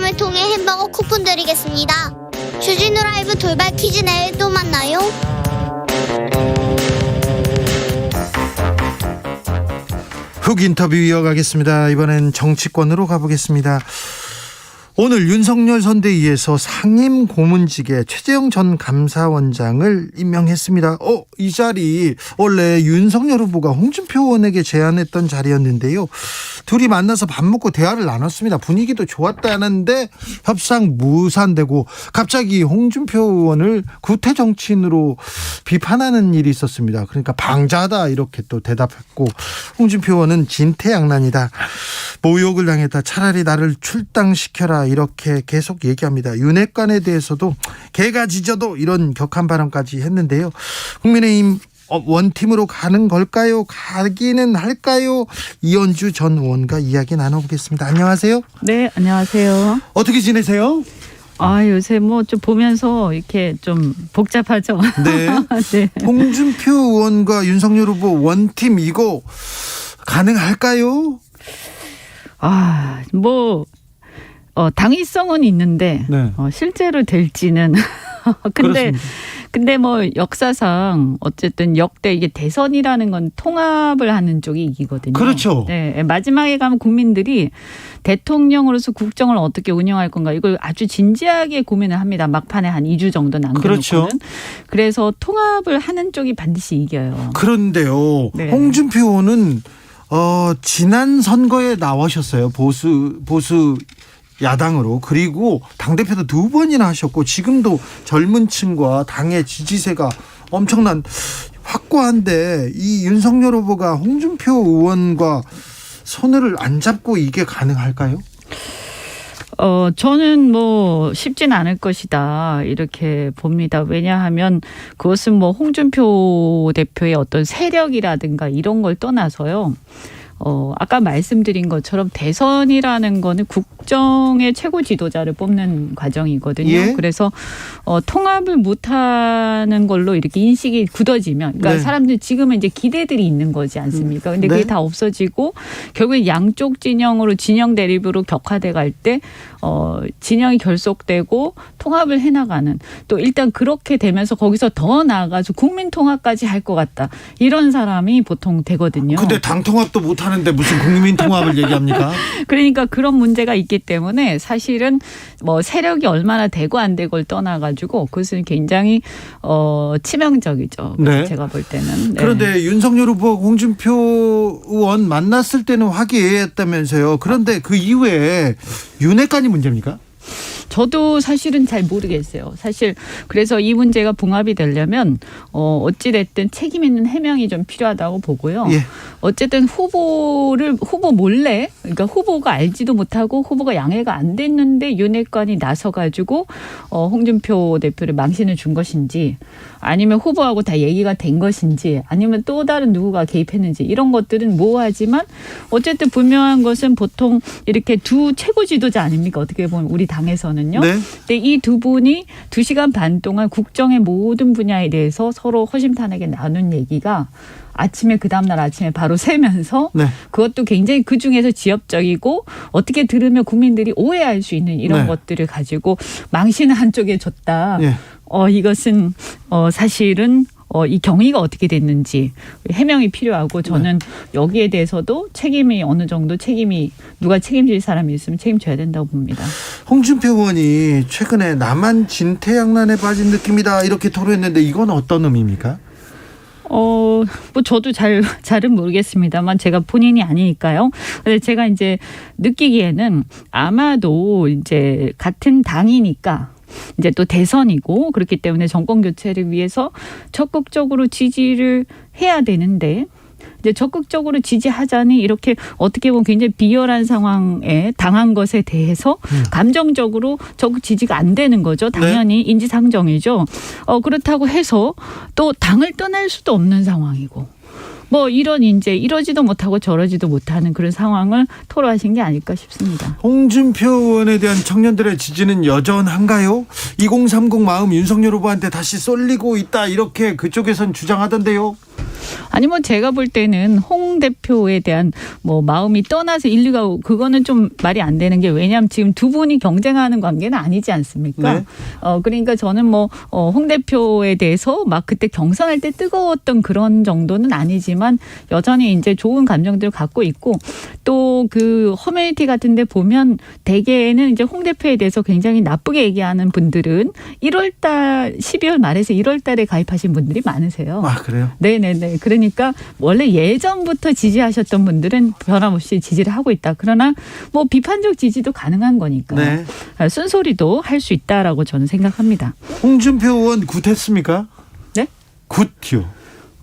추첨을 통해 햄버거 쿠폰 드리겠습니다. 주진우 라이브 돌발 퀴즈 내일 또 만나요. 훅 인터뷰 이어가겠습니다. 이번엔 정치권으로 가보겠습니다. 오늘 윤석열 선대위에서 상임 고문직에 최재형 전 감사원장을 임명했습니다. 이 자리 원래 윤석열 후보가 홍준표 의원에게 제안했던 자리였는데요. 둘이 만나서 밥 먹고 대화를 나눴습니다. 분위기도 좋았다는데 협상 무산되고 갑자기 홍준표 의원을 구태 정치인으로 비판하는 일이 있었습니다. 그러니까 방자하다 이렇게 또 대답했고, 홍준표 의원은 진퇴양난이다, 모욕을 당했다, 차라리 나를 출당시켜라 이렇게 계속 얘기합니다. 윤핵관에 대해서도 개가 짖어도 이런 격한 발언까지 했는데요. 국민의힘 원팀으로 가는 걸까요? 가기는 할까요? 이현주 전 의원과 이야기 나눠보겠습니다. 안녕하세요. 네, 안녕하세요. 어떻게 지내세요? 요새 뭐 좀 보면서 이렇게 좀 복잡하죠. 네. 네. 홍준표 의원과 윤석열 후보 원팀 이거 가능할까요? 당위성은 있는데 네. 실제로 될지는 근데 뭐 역사상 어쨌든 역대 이게 대선이라는 건 통합을 하는 쪽이 이기거든요. 그렇죠. 네, 마지막에 가면 국민들이 대통령으로서 국정을 어떻게 운영할 건가 이걸 아주 진지하게 고민을 합니다. 막판에 한 2주 정도 남겨놓고는. 그렇죠. 그래서 통합을 하는 쪽이 반드시 이겨요. 그런데요. 네. 홍준표 의원은 지난 선거에 나오셨어요. 보수 야당으로. 그리고 당대표도 2번이나 하셨고 지금도 젊은 층과 당의 지지세가 엄청난 확고한데 이 윤석열 후보가 홍준표 의원과 손을 안 잡고 이게 가능할까요? 저는 뭐 쉽진 않을 것이다 이렇게 봅니다. 왜냐하면 그것은 뭐 홍준표 대표의 어떤 세력이라든가 이런 걸 떠나서요. 아까 말씀드린 것처럼 대선이라는 거는 국정의 최고 지도자를 뽑는 과정이거든요. 예? 그래서 통합을 못하는 걸로 이렇게 인식이 굳어지면, 그러니까 네. 사람들 지금은 이제 기대들이 있는 거지 않습니까? 근데 그게 네. 다 없어지고 결국에 양쪽 진영으로 진영 대립으로 격화돼 갈 때 진영이 결속되고 통합을 해나가는, 또 일단 그렇게 되면서 거기서 더 나아가서 국민 통합까지 할 것 같다 이런 사람이 보통 되거든요. 근데 당 통합도 못 하는데 무슨 국민 통합을 얘기합니까? 그러니까 그런 문제가 있기 때문에 사실은 뭐 세력이 얼마나 되고 안 되고를 떠나가지고 그것은 굉장히 치명적이죠. 네. 제가 볼 때는. 네. 그런데 윤석열 후보 홍준표 의원 만났을 때는 화기애애했다면서요. 그런데 그 이후에 윤핵관이 문제입니까? 저도 사실은 잘 모르겠어요. 사실 그래서 이 문제가 봉합이 되려면 어찌 됐든 책임 있는 해명이 좀 필요하다고 보고요. 예. 어쨌든 후보 몰래, 그러니까 후보가 알지도 못하고 후보가 양해가 안 됐는데 윤핵관이 나서가지고 홍준표 대표를 망신을 준 것인지, 아니면 후보하고 다 얘기가 된 것인지, 아니면 또 다른 누구가 개입했는지, 이런 것들은 모호하지만 어쨌든 분명한 것은 보통 이렇게 두 최고 지도자 아닙니까? 어떻게 보면 우리 당에서는요. 네. 근데 이 두 분이 2시간 반 동안 국정의 모든 분야에 대해서 서로 허심탄회하게 나눈 얘기가 아침에, 그 다음날 아침에 바로 새면서 네. 그것도 굉장히 그중에서 지엽적이고 어떻게 들으면 국민들이 오해할 수 있는 이런 네. 것들을 가지고 망신을 한쪽에 줬다. 예. 이것은 사실은 이 경위가 어떻게 됐는지 해명이 필요하고, 저는 여기에 대해서도 책임이 어느 정도 누가 책임질 사람이 있으면 책임져야 된다고 봅니다. 홍준표 의원이 최근에 나만 진퇴양난에 빠진 느낌이다 이렇게 토로했는데 이건 어떤 의미입니까? 뭐 저도 잘은 모르겠습니다만 제가 본인이 아니니까요. 근데 제가 이제 느끼기에는 아마도 이제 같은 당이니까 이제 또 대선이고 그렇기 때문에 정권 교체를 위해서 적극적으로 지지를 해야 되는데, 이제 적극적으로 지지하자니 이렇게 어떻게 보면 굉장히 비열한 상황에 당한 것에 대해서 감정적으로 적극 지지가 안 되는 거죠. 당연히 인지상정이죠. 그렇다고 해서 또 당을 떠날 수도 없는 상황이고, 뭐 이런 이제 이러지도 못하고 저러지도 못하는 그런 상황을 토로하신 게 아닐까 싶습니다. 홍준표 의원에 대한 청년들의 지지는 여전한가요? 2030 마음 윤석열 후보한테 다시 쏠리고 있다 이렇게 그쪽에선 주장하던데요. 아니 뭐 제가 볼 때는 홍 대표에 대한 뭐 마음이 떠나서 인류가 그거는 좀 말이 안 되는 게 왜냐하면 지금 두 분이 경쟁하는 관계는 아니지 않습니까? 네. 그러니까 저는 뭐 홍 대표에 대해서 막 그때 경선할 때 뜨거웠던 그런 정도는 아니지만 여전히 이제 좋은 감정들을 갖고 있고 또 그 커뮤니티 같은데 보면 대개는 이제 홍 대표에 대해서 굉장히 나쁘게 얘기하는 분들은 1월달 12월 말에서 1월달에 가입하신 분들이 많으세요. 아, 그래요? 네네네. 그러니까 원래 예전부터 지지하셨던 분들은 변함없이 지지를 하고 있다. 그러나 뭐 비판적 지지도 가능한 거니까 네. 쓴소리도 할 수 있다라고 저는 생각합니다. 홍준표 의원 굿했습니까? 네? 굿요.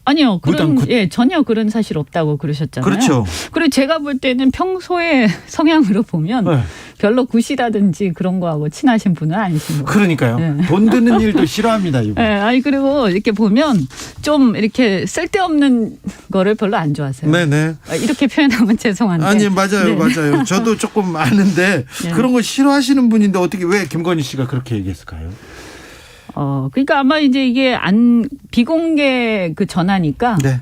아니요. 무당 굿. 전혀 그런 사실 없다고 그러셨잖아요. 그렇죠. 그리고 제가 볼 때는 평소에 성향으로 보면 네. 별로 굿이라든지 그런 거하고 친하신 분은 아니신 거예요. 그러니까요. 네. 돈 드는 일도 싫어합니다, 이분. 네, 아니 그리고 이렇게 보면 좀 이렇게 쓸데없는 거를 별로 안 좋아하세요. 네네. 이렇게 표현하면 죄송한데. 아니, 맞아요, 네. 맞아요. 저도 조금 아는데 네. 그런 거 싫어하시는 분인데 어떻게 왜 김건희 씨가 그렇게 얘기했을까요? 그러니까 아마 이제 이게 비공개 그 전화니까 네.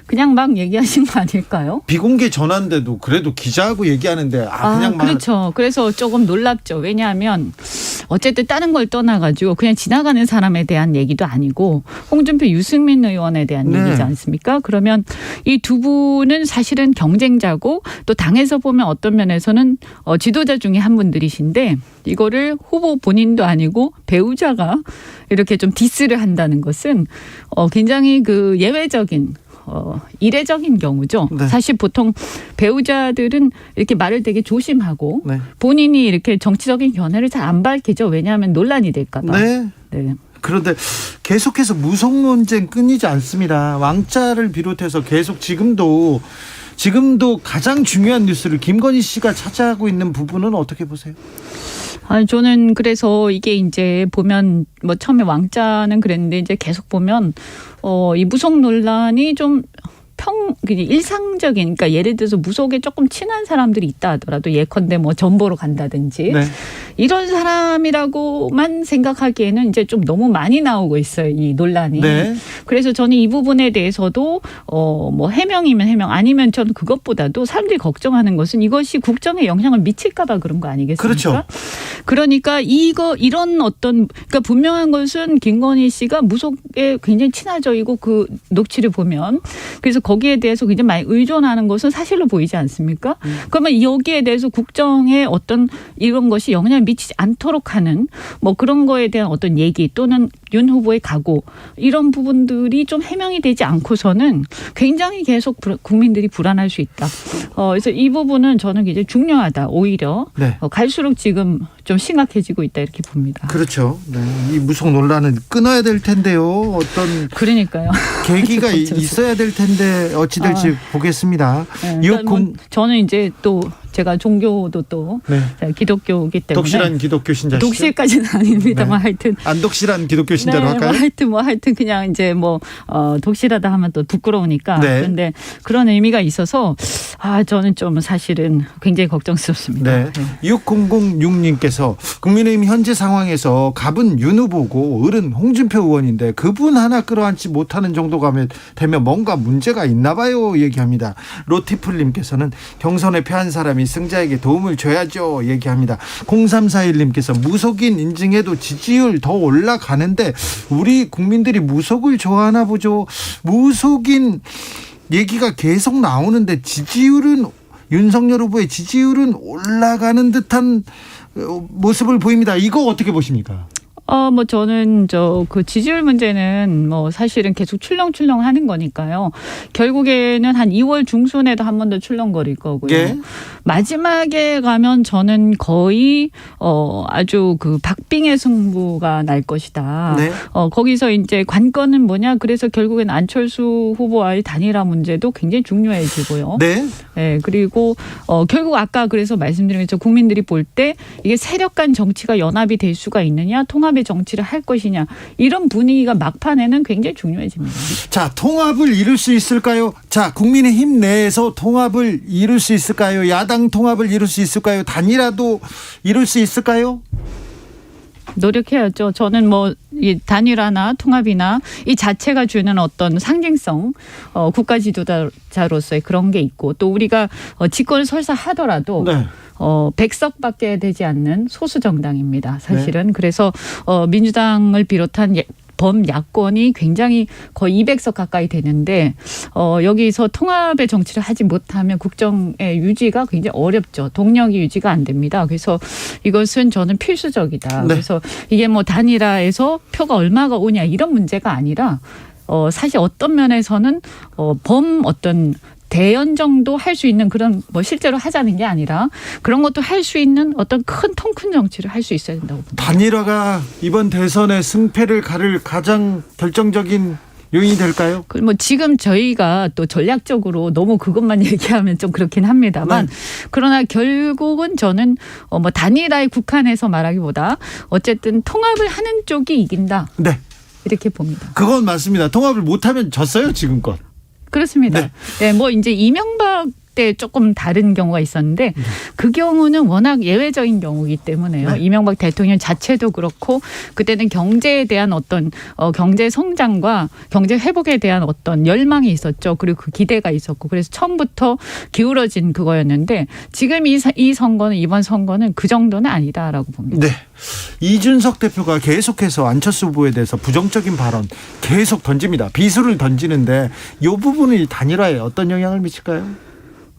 그냥 막 얘기하신 거 아닐까요? 비공개 전화인데도 그래도 기자하고 얘기하는데 그냥 막 그렇죠. 그래서 조금 놀랍죠. 왜냐하면 어쨌든 다른 걸 떠나가지고 그냥 지나가는 사람에 대한 얘기도 아니고 홍준표 유승민 의원에 대한 네. 얘기지 않습니까? 그러면 이 두 분은 사실은 경쟁자고 또 당에서 보면 어떤 면에서는 지도자 중에 한 분들이신데 이거를 후보 본인도 아니고 배우자가 이렇게 좀 디스를 한다는 것은 굉장히 그 예외적인 이례적인 경우죠. 네. 사실 보통 배우자들은 이렇게 말을 되게 조심하고 네. 본인이 이렇게 정치적인 견해를 잘 안 밝히죠. 왜냐하면 논란이 될까 봐. 네. 네. 그런데 계속해서 무속 논쟁 끊이지 않습니다. 왕자를 비롯해서 계속 지금도 가장 중요한 뉴스를 김건희 씨가 차지하고 있는 부분은 어떻게 보세요? 아니 저는 그래서 이게 이제 보면 뭐 처음에 왕자는 그랬는데 이제 계속 보면 이 무속 논란이 좀 그냥 일상적인, 그러니까 예를 들어서 무속에 조금 친한 사람들이 있다 하더라도 예컨대 뭐 전보로 간다든지 네. 이런 사람이라고만 생각하기에는 이제 좀 너무 많이 나오고 있어요, 이 논란이. 네. 그래서 저는 이 부분에 대해서도 뭐 해명이면 해명, 아니면 저는 그것보다도 사람들이 걱정하는 것은 이것이 국정에 영향을 미칠까 봐 그런 거 아니겠습니까? 그렇죠. 그러니까 이런 그러니까 분명한 것은 김건희 씨가 무속에 굉장히 친화적이고 그 녹취를 보면 그래서 거기에 대해서 굉장히 많이 의존하는 것은 사실로 보이지 않습니까? 그러면 여기에 대해서 국정에 어떤 이런 것이 영향을 미치지 않도록 하는 뭐 그런 거에 대한 어떤 얘기 또는 윤 후보의 각오 이런 부분들이 좀 해명이 되지 않고서는 굉장히 계속 국민들이 불안할 수 있다. 그래서 이 부분은 저는 굉장히 중요하다. 오히려 네. 갈수록 지금 좀 심각해지고 있다 이렇게 봅니다. 그렇죠. 네. 이 무속 논란은 끊어야 될 텐데요. 어떤 그러니까요. 계기가 있어야 될 텐데 어찌 될지 보겠습니다. 네, 그러니까 뭐 저는 이제 또 제가 종교도 또 네. 기독교이기 때문에 독실한 기독교 신자시죠? 독실까지는 아닙니다만 네. 하여튼 안 독실한 기독교 신자로 네, 할까요? 하여튼 그냥 이제 뭐 독실하다 하면 또 부끄러우니까 네. 그런데 그런 의미가 있어서 저는 좀 사실은 굉장히 걱정스럽습니다. 네. 6006님께서 국민의힘 현재 상황에서 갑은 윤 후보고 을은 홍준표 의원인데 그분 하나 끌어안지 못하는 정도가 되면 뭔가 문제가 있나 봐요 얘기합니다. 로티풀님께서는 경선에 패한 사람이 승자에게 도움을 줘야죠 얘기합니다. 0341님께서 무속인 인증해도 지지율 더 올라가는데 우리 국민들이 무속을 좋아하나 보죠. 무속인 얘기가 계속 나오는데 지지율은 윤석열 후보의 지지율은 올라가는 듯한 모습을 보입니다. 이거 어떻게 보십니까? 뭐 저는 그 지지율 문제는 뭐 사실은 계속 출렁출렁 하는 거니까요. 결국에는 한 2월 중순에도 한 번 더 출렁거릴 거고요. 예. 마지막에 가면 저는 거의 아주 그 박빙의 승부가 날 것이다. 네. 거기서 이제 관건은 뭐냐? 그래서 결국엔 안철수 후보와의 단일화 문제도 굉장히 중요해지고요. 네. 네, 그리고 결국 아까 그래서 말씀드린 것처럼 국민들이 볼 때 이게 세력 간 정치가 연합이 될 수가 있느냐, 통합의 정치를 할 것이냐 이런 분위기가 막판에는 굉장히 중요해집니다. 자, 통합을 이룰 수 있을까요? 자, 국민의힘 내에서 통합을 이룰 수 있을까요? 야당 통합을 이룰 수 있을까요? 단일화도 이룰 수 있을까요? 노력해야죠. 저는 뭐 이 단일화나 통합이나 이 자체가 주는 어떤 상징성, 국가 지도자로서의 그런 게 있고 또 우리가 집권을 설사 하더라도 네. 100석밖에 되지 않는 소수 정당입니다. 사실은. 그래서 민주당을 비롯한 범야권이 굉장히 거의 200석 가까이 되는데 여기서 통합의 정치를 하지 못하면 국정의 유지가 굉장히 어렵죠. 동력이 유지가 안 됩니다. 그래서 이것은 저는 필수적이다. 네. 그래서 이게 뭐 단일화에서 표가 얼마가 오냐 이런 문제가 아니라 사실 어떤 면에서는 어떤 대연 정도 할 수 있는 그런 뭐 실제로 하자는 게 아니라 그런 것도 할 수 있는 어떤 통 큰 정치를 할 수 있어야 된다고 봅니다. 단일화가 이번 대선의 승패를 가를 가장 결정적인 요인이 될까요? 뭐 지금 저희가 또 전략적으로 너무 그것만 얘기하면 좀 그렇긴 합니다만 네. 그러나 결국은 저는 뭐 단일화에 국한해서 말하기보다 어쨌든 통합을 하는 쪽이 이긴다. 네. 이렇게 봅니다. 그건 맞습니다. 통합을 못하면 졌어요, 지금껏. 그렇습니다. 네. 네, 뭐 이제 이명박 때 조금 다른 경우가 있었는데 그 경우는 워낙 예외적인 경우이기 때문에요. 네. 이명박 대통령 자체도 그렇고 그때는 경제에 대한 어떤 경제 성장과 경제 회복에 대한 어떤 열망이 있었죠. 그리고 그 기대가 있었고 그래서 처음부터 기울어진 그거였는데 지금 이 선거는 이번 선거는 그 정도는 아니다라고 봅니다. 네. 이준석 대표가 계속해서 안철수 후보에 대해서 부정적인 발언 계속 던집니다. 비수를 던지는데 이 부분이 단일화에 어떤 영향을 미칠까요?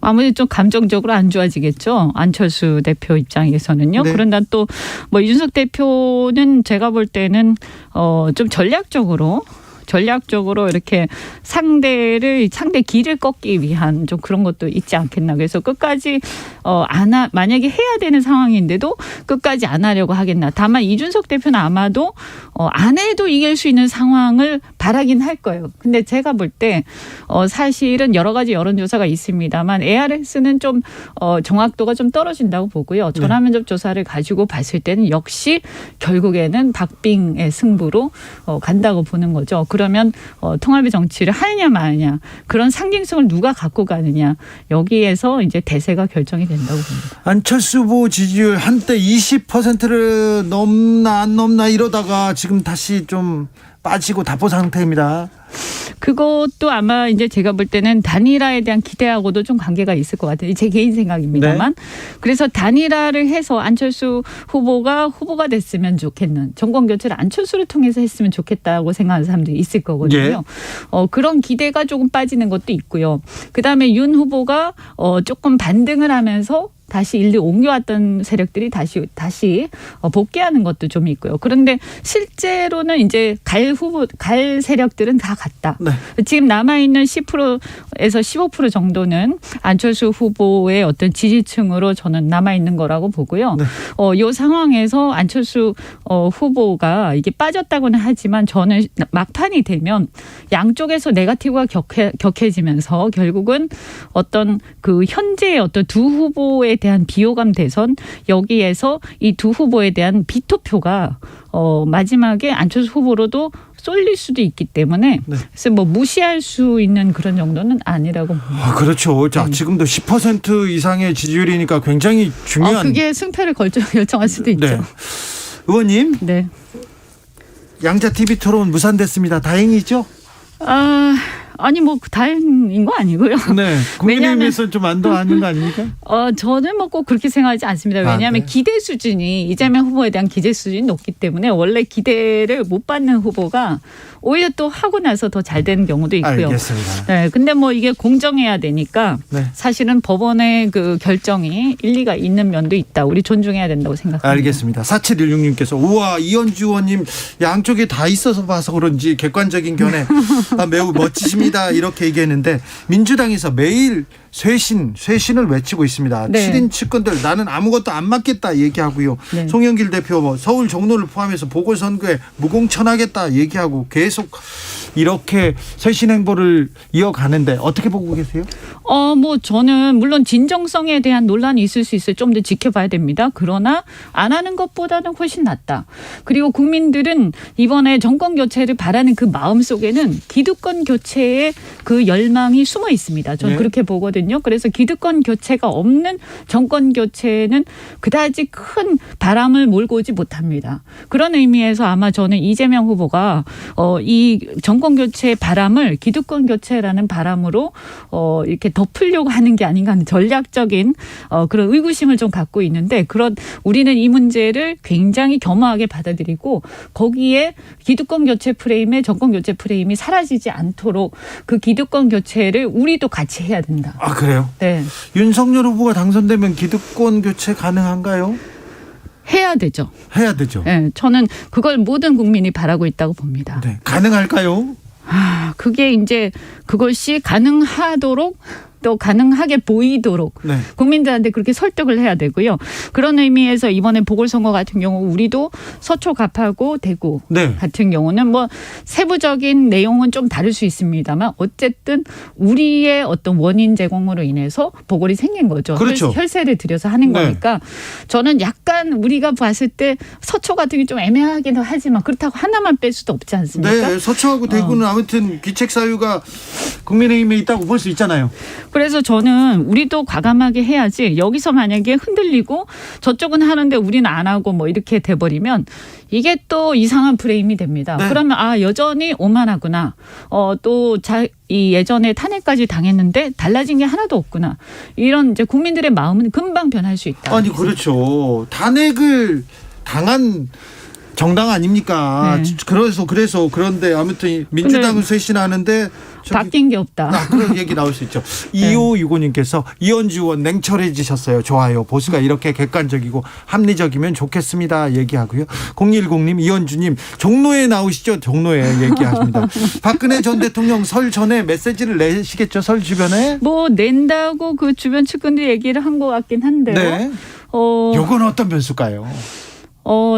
아무래도 좀 감정적으로 안 좋아지겠죠. 안철수 대표 입장에서는요. 네. 그런데 또 뭐 이준석 대표는 제가 볼 때는 좀 전략적으로 이렇게 상대 길을 꺾기 위한 좀 그런 것도 있지 않겠나. 그래서 끝까지 만약에 해야 되는 상황인데도 끝까지 안 하려고 하겠나. 다만 이준석 대표는 아마도 안 해도 이길 수 있는 상황을 바라긴 할 거예요. 근데 제가 볼 때 사실은 여러 가지 여론조사가 있습니다만 ARS는 좀 정확도가 좀 떨어진다고 보고요. 전화면접 조사를 가지고 봤을 때는 역시 결국에는 박빙의 승부로 간다고 보는 거죠. 그러면 통합의 정치를 하느냐 마느냐 그런 상징성을 누가 갖고 가느냐 여기에서 이제 대세가 결정이 된다고 봅니다. 안철수 후보 지지율 한때 20%를 넘나 안 넘나 이러다가 지금 다시 좀 빠지고 답보 상태입니다. 그것도 아마 이제 제가 볼 때는 단일화에 대한 기대하고도 좀 관계가 있을 것 같아요. 제 개인 생각입니다만. 네. 그래서 단일화를 해서 안철수 후보가 됐으면 좋겠는 정권 교체를 안철수를 통해서 했으면 좋겠다고 생각하는 사람들이 있을 거거든요. 예. 그런 기대가 조금 빠지는 것도 있고요. 그다음에 윤 후보가 조금 반등을 하면서 다시 일리 옮겨왔던 세력들이 다시 복귀하는 것도 좀 있고요. 그런데 실제로는 이제 갈 세력들은 다 갔다. 네. 지금 남아있는 10%에서 15% 정도는 안철수 후보의 어떤 지지층으로 저는 남아있는 거라고 보고요. 네. 이 상황에서 안철수 후보가 이게 빠졌다고는 하지만 저는 막판이 되면 양쪽에서 네거티브가 격해지면서 결국은 어떤 그 현재의 어떤 두 후보에 대한 비호감 대선 여기에서 이 두 후보에 대한 비토표가 마지막에 안철수 후보로도 쏠릴 수도 있기 때문에 네. 그래서 뭐 무시할 수 있는 그런 정도는 아니라고 봅니다. 그렇죠. 자, 지금도 10% 이상의 지지율이니까 굉장히 중요한. 그게 승패를 결정할 수도 있죠. 네. 의원님, 네. 양자 TV 토론 무산됐습니다. 다행이죠? 아니 뭐 다행인 거 아니고요. 네. 국민의힘에서 좀 안도 아닌 거 아닙니까? 저는 뭐 꼭 그렇게 생각하지 않습니다. 왜냐하면 네. 기대 수준이 이재명 후보에 대한 기대 수준이 높기 때문에 원래 기대를 못 받는 후보가 오히려 또 하고 나서 더 잘 되는 경우도 있고요. 알겠습니다. 네, 근데 뭐 이게 공정해야 되니까 네. 사실은 법원의 그 결정이 일리가 있는 면도 있다. 우리 존중해야 된다고 생각합니다. 알겠습니다. 4716님께서 우와 이현주 의원님 양쪽에 다 있어서 봐서 그런지 객관적인 견해 매우 멋지십니다. 이렇게 얘기했는데 민주당에서 매일 쇄신을 외치고 있습니다. 네. 7인 측근들 나는 아무것도 안 맡겠다 얘기하고요. 네. 송영길 대표 서울 종로를 포함해서 보궐선거에 무공천하겠다 얘기하고 계속 이렇게 쇄신 행보를 이어가는데 어떻게 보고 계세요? 뭐 저는 물론 진정성에 대한 논란이 있을 수 있어요. 좀 더 지켜봐야 됩니다. 그러나 안 하는 것보다는 훨씬 낫다. 그리고 국민들은 이번에 정권 교체를 바라는 그 마음 속에는 기득권 교체의 그 열망이 숨어 있습니다. 저는 네. 그렇게 보거든요. 그래서 기득권 교체가 없는 정권 교체는 그다지 큰 바람을 몰고 오지 못합니다. 그런 의미에서 아마 저는 이재명 후보가 이 정권 교체의 바람을 기득권 교체라는 바람으로 이렇게 덮으려고 하는 게 아닌가 하는 전략적인 그런 의구심을 좀 갖고 있는데 우리는 이 문제를 굉장히 겸허하게 받아들이고 거기에 기득권 교체 프레임에 정권 교체 프레임이 사라지지 않도록 그 기득권 교체를 우리도 같이 해야 된다. 아, 그래요? 네. 윤석열 후보가 당선되면 기득권 교체 가능한가요? 해야 되죠. 해야 되죠. 네, 저는 그걸 모든 국민이 바라고 있다고 봅니다. 네. 가능할까요? 그게 이제 그것이 가능하도록 또 가능하게 보이도록 네. 국민들한테 그렇게 설득을 해야 되고요. 그런 의미에서 이번에 보궐선거 같은 경우 우리도 서초 갑하고 대구 네. 같은 경우는 뭐 세부적인 내용은 좀 다를 수 있습니다만 어쨌든 우리의 어떤 원인 제공으로 인해서 보궐이 생긴 거죠. 그렇죠. 혈세를 들여서 하는 네. 거니까 저는 약간 우리가 봤을 때 서초 같은 게 좀 애매하기도 하지만 그렇다고 하나만 뺄 수도 없지 않습니까? 네, 서초하고 대구는 아무튼 귀책 사유가 국민의힘에 있다고 볼 수 있잖아요. 그래서 저는 우리도 과감하게 해야지 여기서 만약에 흔들리고 저쪽은 하는데 우리는 안 하고 뭐 이렇게 돼버리면 이게 또 이상한 프레임이 됩니다. 네. 그러면 여전히 오만하구나. 이 예전에 탄핵까지 당했는데 달라진 게 하나도 없구나. 이런 이제 국민들의 마음은 금방 변할 수 있다. 아니, 그렇죠. 탄핵을 당한 정당 아닙니까? 네. 그래서 그런데 아무튼 민주당은 쇄신하는데 바뀐 게 없다. 그런 얘기 나올 수 있죠. 2565님께서 이현주 의원 냉철해지셨어요. 좋아요. 보수가 이렇게 객관적이고 합리적이면 좋겠습니다. 얘기하고요. 010님 이현주님 종로에 나오시죠. 종로에 얘기하십니다. 박근혜 전 대통령 설 전에 메시지를 내시겠죠. 설 주변에. 뭐 낸다고 그 주변 측근들이 얘기를 한 것 같긴 한데요. 네. 요건 어떤 변수일까요?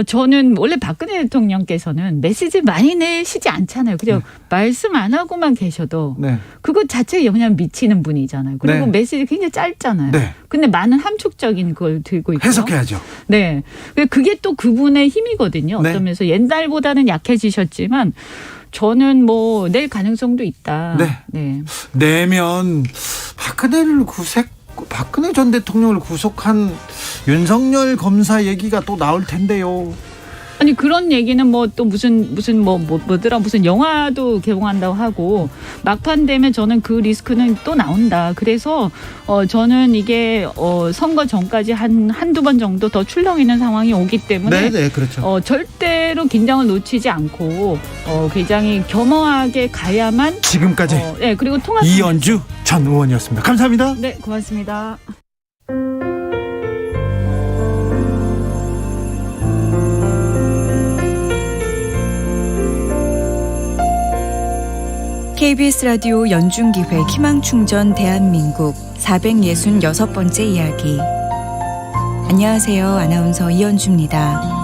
저는 원래 박근혜 대통령께서는 메시지 많이 내시지 않잖아요. 그죠? 말씀 안 하고만 계셔도 네. 그것 자체에 영향 미치는 분이잖아요. 그리고 네. 메시지 굉장히 짧잖아요. 네. 근데 많은 함축적인 걸 들고 있고. 해석해야죠. 네. 그게 또 그분의 힘이거든요. 네. 어떤 면에서 옛날보다는 약해지셨지만 저는 뭐 낼 가능성도 있다. 네. 네. 내면 박근혜 전 대통령을 구속한 윤석열 검사 얘기가 또 나올 텐데요. 아니 그런 얘기는 뭐 또 무슨 뭐더라 무슨 영화도 개봉한다고 하고 막판 되면 저는 그 리스크는 또 나온다. 그래서 저는 이게 선거 전까지 한두 번 정도 더 출렁이는 상황이 오기 때문에 네, 그렇죠. 절대로 긴장을 놓치지 않고 굉장히 겸허하게 가야만 지금까지 네, 그리고 통합 이현주 전 의원이었습니다. 감사합니다. 네, 고맙습니다. KBS 라디오 연중기획 희망충전 대한민국 466번째 이야기. 안녕하세요. 아나운서 이현주입니다.